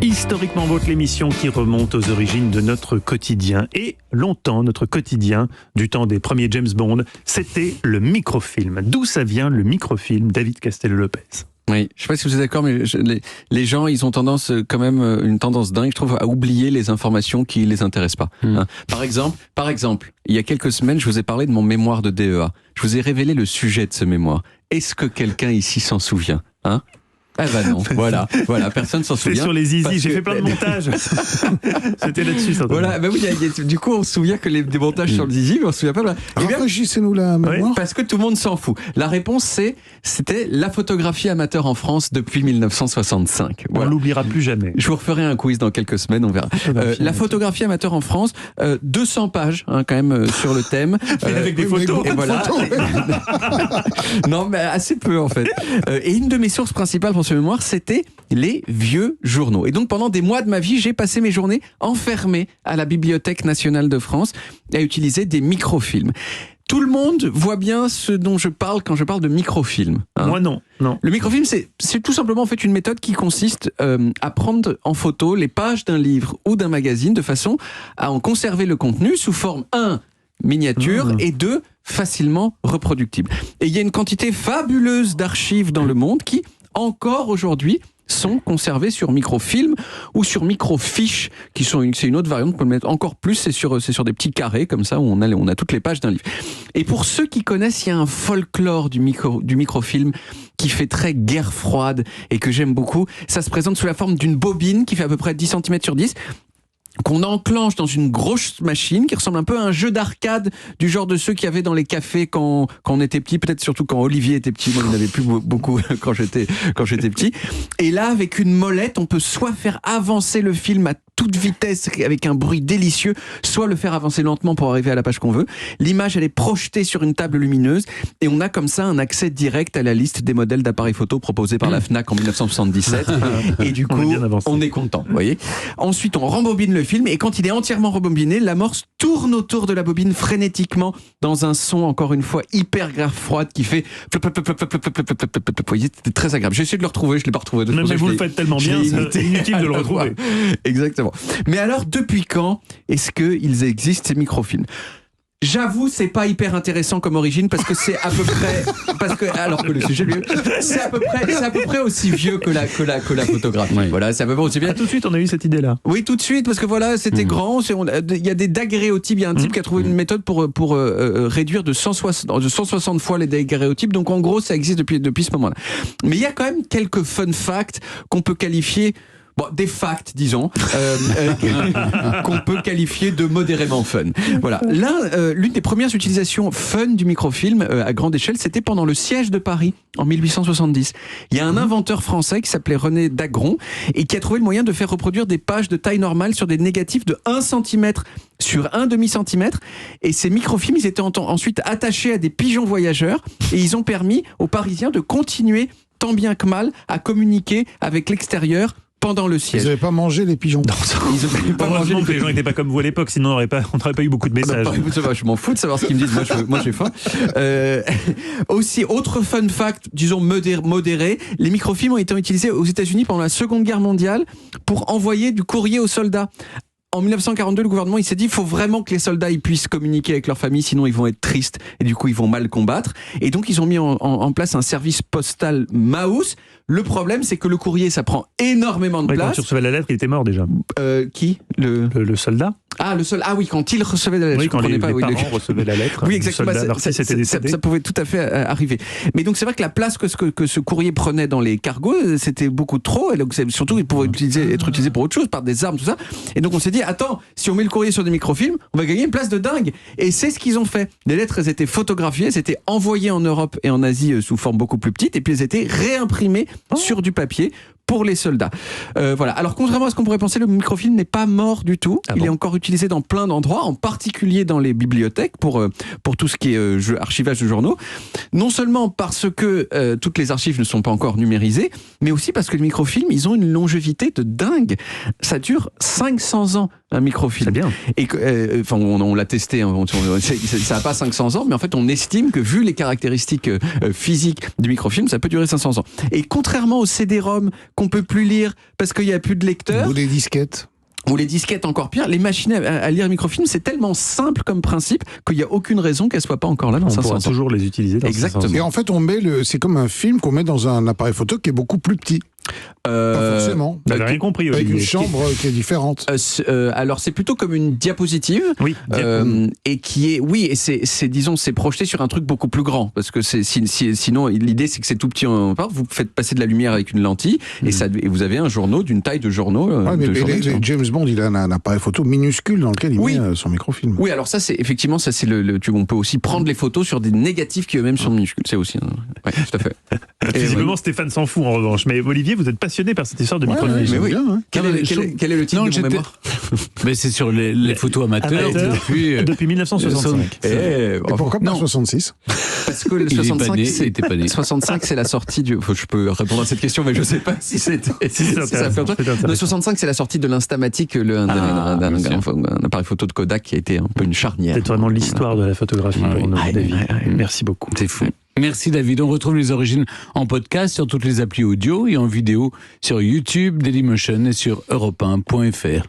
Historiquement Vôtre, l'émission qui remonte aux origines de notre quotidien. Et longtemps, notre quotidien, du temps des premiers James Bond, c'était le microfilm. D'où ça vient le microfilm, David Castello-Lopez? Oui, je ne sais pas si vous êtes d'accord, mais les gens, ils ont tendance, quand même, une tendance dingue, je trouve, à oublier les informations qui les intéressent pas. Hein. Par exemple, il y a quelques semaines, je vous ai parlé de mon mémoire de DEA. Je vous ai révélé le sujet de ce mémoire. Est-ce que quelqu'un ici s'en souvient, hein? Ah bah non, voilà, personne s'en souvient. C'est sur les zizi, j'ai fait plein de montages. C'était là-dessus, ça. Voilà, bah oui, du coup, on se souvient que des montages sur le zizi, mais on se souvient pas. Rafraîchissez-nous la mémoire. Parce que tout le monde s'en fout. La réponse, c'était la photographie amateur en France depuis 1965. Voilà. On l'oubliera plus jamais. Je vous referai un quiz dans quelques semaines, on verra. La photographie amateur en France, 200 pages, hein, quand même, sur le thème. Avec des photos. Et voilà. Non, mais assez peu, en fait. Et une de mes sources principales pour ce mémoire, c'était les vieux journaux. Et donc, pendant des mois de ma vie, j'ai passé mes journées enfermé à la Bibliothèque nationale de France à utiliser des microfilms. Tout le monde voit bien ce dont je parle quand je parle de microfilm. Hein. Moi, non. Le microfilm, c'est tout simplement en fait une méthode qui consiste à prendre en photo les pages d'un livre ou d'un magazine de façon à en conserver le contenu sous forme 1, miniature, et 2, facilement reproductible. Et il y a une quantité fabuleuse d'archives dans le monde qui, encore aujourd'hui, sont conservés sur microfilm ou sur microfiches, c'est une autre variante, on peut le mettre encore plus, c'est sur des petits carrés comme ça où on a toutes les pages d'un livre. Et pour ceux qui connaissent, il y a un folklore du microfilm qui fait très guerre froide et que j'aime beaucoup. Ça se présente sous la forme d'une bobine qui fait à peu près 10 cm sur 10, qu'on enclenche dans une grosse machine qui ressemble un peu à un jeu d'arcade du genre de ceux qu'il y avait dans les cafés quand on était petit, peut-être surtout quand Olivier était petit. Moi, il n'y en avait plus beaucoup quand j'étais petit. Et là, avec une molette, on peut soit faire avancer le film à toute vitesse avec un bruit délicieux, soit le faire avancer lentement pour arriver à la page qu'on veut. L'image, elle est projetée sur une table lumineuse et on a comme ça un accès direct à la liste des modèles d'appareils photo proposés par la Fnac en 1977. Et du coup, on est content, vous voyez. Ensuite, on rembobine le film et quand il est entièrement rembobiné, l'amorce tourne autour de la bobine frénétiquement dans un son, encore une fois, hyper grave froide qui fait flop, flop, flop, flop, flop, flop, flop, flop, flop. Vous voyez, c'était très agréable. J'ai essayé de le retrouver, je ne l'ai pas retrouvé. Mais vous le faites tellement bien, c'est inutile de le retrouver. Exactement. Mais alors, depuis quand est-ce qu'ils existent, ces microfilms ? J'avoue, c'est pas hyper intéressant comme origine parce que c'est à peu près, alors que le sujet lui, c'est à peu près aussi vieux que la photographie. Oui. Voilà, c'est à peu près aussi vieux. Tout de suite, on a eu cette idée-là. Oui, tout de suite, parce que voilà, c'était grand. Il y a des daguerréotypes. Il y a un type qui a trouvé une méthode pour réduire de 160 fois les daguerréotypes. Donc en gros, ça existe depuis ce moment-là. Mais il y a quand même quelques fun facts qu'on peut qualifier. Bon, des facts, disons, qu'on peut qualifier de modérément fun. Voilà. L'une des premières utilisations fun du microfilm à grande échelle, c'était pendant le siège de Paris en 1870. Il y a un inventeur français qui s'appelait René Dagron et qui a trouvé le moyen de faire reproduire des pages de taille normale sur des négatifs de 1 cm sur 1 demi-centimètre. Et ces microfilms, ils étaient ensuite attachés à des pigeons voyageurs et ils ont permis aux Parisiens de continuer, tant bien que mal, à communiquer avec l'extérieur pendant le siège. Ils n'avaient pas mangé les pigeons. Non, ils n'avaient pas mangé les gens n'étaient pas comme vous à l'époque, sinon on n'aurait pas eu beaucoup de messages. Je m'en fous de savoir ce qu'ils me disent. Moi, j'ai faim. Aussi, autre fun fact, disons modéré, les microfilms ont été utilisés aux États-Unis pendant la Seconde Guerre mondiale pour envoyer du courrier aux soldats. En 1942, le gouvernement il s'est dit il faut vraiment que les soldats ils puissent communiquer avec leur famille, sinon ils vont être tristes et du coup ils vont mal combattre. Et donc ils ont mis en place un service postal mouse. Le problème c'est que le courrier ça prend énormément de place. Quand tu recevais la lettre, il était mort déjà. Qui le soldat. Ah, oui, quand il recevait la lettre. Oui, je comprenais pas. Les parents recevaient la lettre. Oui, exactement. Ça pouvait tout à fait arriver. Mais donc c'est vrai que la place que ce courrier prenait dans les cargos, c'était beaucoup trop. Et donc surtout, il pouvait être utilisé pour autre chose, par des armes, tout ça. Et donc on s'est dit, attends, si on met le courrier sur des microfilms, on va gagner une place de dingue. Et c'est ce qu'ils ont fait. Les lettres, elles étaient photographiées, elles étaient envoyées en Europe et en Asie sous forme beaucoup plus petite, et puis elles étaient réimprimées sur du papier pour les soldats. Voilà. Alors, contrairement à ce qu'on pourrait penser, le microfilm n'est pas mort du tout. Il est encore utilisé dans plein d'endroits, en particulier dans les bibliothèques pour tout ce qui est archivage de journaux. Non seulement parce que toutes les archives ne sont pas encore numérisées, mais aussi parce que les microfilms, ils ont une longévité de dingue. Ça dure 500 ans, un microfilm. C'est bien. Et on l'a testé, hein, ça n'a pas 500 ans, mais en fait, on estime que vu les caractéristiques physiques du microfilm, ça peut durer 500 ans. Et contrairement au CD-ROM qu'on peut plus lire parce qu'il y a plus de lecteurs. Ou des disquettes. Ou les disquettes encore pire, les machines à lire microfilm, c'est tellement simple comme principe qu'il n'y a aucune raison qu'elles ne soient pas encore là dans On 500 pourra ans. toujours les utiliser dans Exactement. 500 ans. Et en fait, c'est comme un film qu'on met dans un appareil photo qui est beaucoup plus petit. Pas forcément. Vous n'avez rien compris, Avec Olivier. une chambre qui est différente. Alors c'est plutôt comme une diapositive Oui, et qui est et c'est projeté sur un truc beaucoup plus grand parce que sinon l'idée c'est que c'est tout petit en part, vous faites passer de la lumière avec une lentille et vous avez un journaux d'une taille de journaux. Mais James Bond, il a un appareil photo minuscule dans lequel il met son microfilm. Oui, alors ça c'est effectivement on peut aussi prendre les photos sur des négatifs qui eux-mêmes sont minuscules, c'est aussi tout à fait. Visiblement, Stéphane s'en fout en revanche. Mais Olivier, vous êtes passionné par cette histoire de microfilm. mais oui. Quel est le titre de mon mémoire? Mais c'est sur les photos amateurs depuis 1965. Et pourquoi pas 66 Parce que le 65, c'est la sortie du. Je peux répondre à cette question, mais je ne sais pas si c'était. Le 65, c'est la sortie de l'Instamatic, un appareil photo de Kodak qui a été un peu une charnière. C'est vraiment l'histoire de la photographie pour nous, David. Merci beaucoup. C'est fou. Merci David. On retrouve les origines en podcast sur toutes les applis audio et en vidéo sur YouTube, Dailymotion et sur europe1.fr.